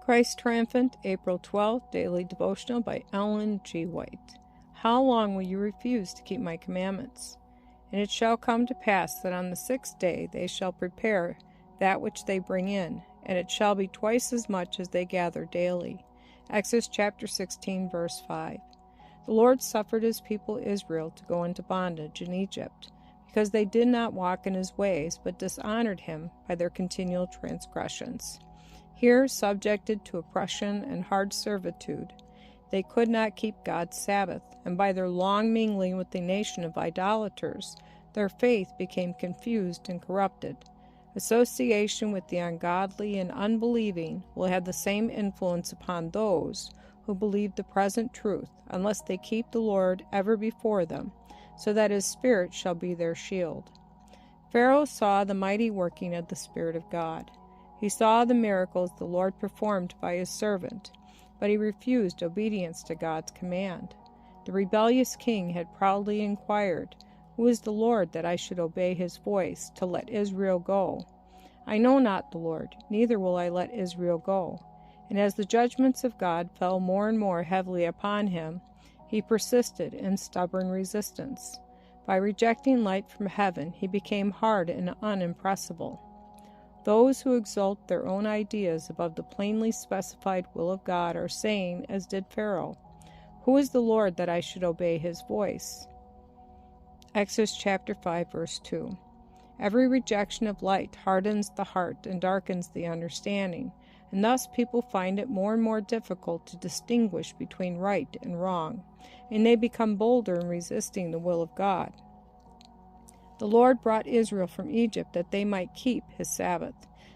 Christ Triumphant, April 12th, Daily Devotional by Ellen G. White. How long will you refuse to keep my commandments? And it shall come to pass that on the 6th day they shall prepare that which they bring in, and it shall be twice as much as they gather daily. Exodus chapter 16, verse 5. The Lord suffered his people Israel to go into bondage in Egypt, because they did not walk in his ways, but dishonored him by their continual transgressions. Here, subjected to oppression and hard servitude, they could not keep God's Sabbath, and by their long mingling with the nation of idolaters, their faith became confused and corrupted. Association with the ungodly and unbelieving will have the same influence upon those who believe the present truth, unless they keep the Lord ever before them, so that his Spirit shall be their shield. Pharaoh saw the mighty working of the Spirit of God. He saw the miracles the Lord performed by his servant, but he refused obedience to God's command. The rebellious king had proudly inquired, "Who is the Lord that I should obey his voice to let Israel go? I know not the Lord, neither will I let Israel go." And as the judgments of God fell more and more heavily upon him, he persisted in stubborn resistance. By rejecting light from heaven, he became hard and unimpressible. Those who exalt their own ideas above the plainly specified will of God are saying, as did Pharaoh, "Who is the Lord that I should obey his voice?" Exodus chapter 5, verse 2. Every rejection of light hardens the heart and darkens the understanding, and thus people find it more and more difficult to distinguish between right and wrong, and they become bolder in resisting the will of God. The Lord brought Israel from Egypt that they might keep his Sabbath,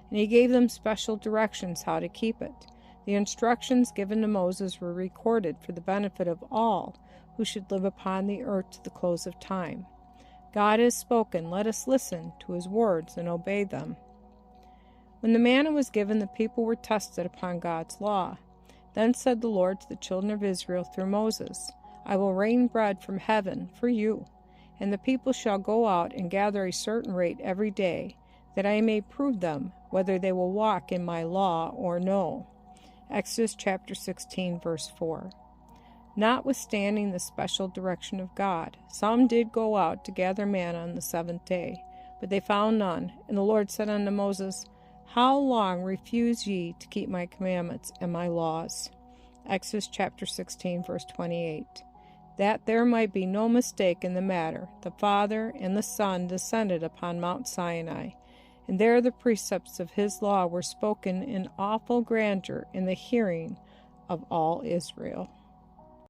and he gave them special directions how to keep it. The instructions given to Moses were recorded for the benefit of all who should live upon the earth to the close of time. God has spoken, let us listen to his words and obey them. When the manna was given, the people were tested upon God's law. Then said the Lord to the children of Israel through Moses, "I will rain bread from heaven for you, and the people shall go out and gather a certain rate every day, that I may prove them whether they will walk in my law or no." Exodus chapter 16, verse 4. Notwithstanding the special direction of God, some did go out to gather manna on the 7th day, but they found none. And the Lord said unto Moses, "How long refuse ye to keep my commandments and my laws?" Exodus chapter 16, verse 28. That there might be no mistake in the matter, the Father and the Son descended upon Mount Sinai, and there the precepts of his law were spoken in awful grandeur in the hearing of all Israel.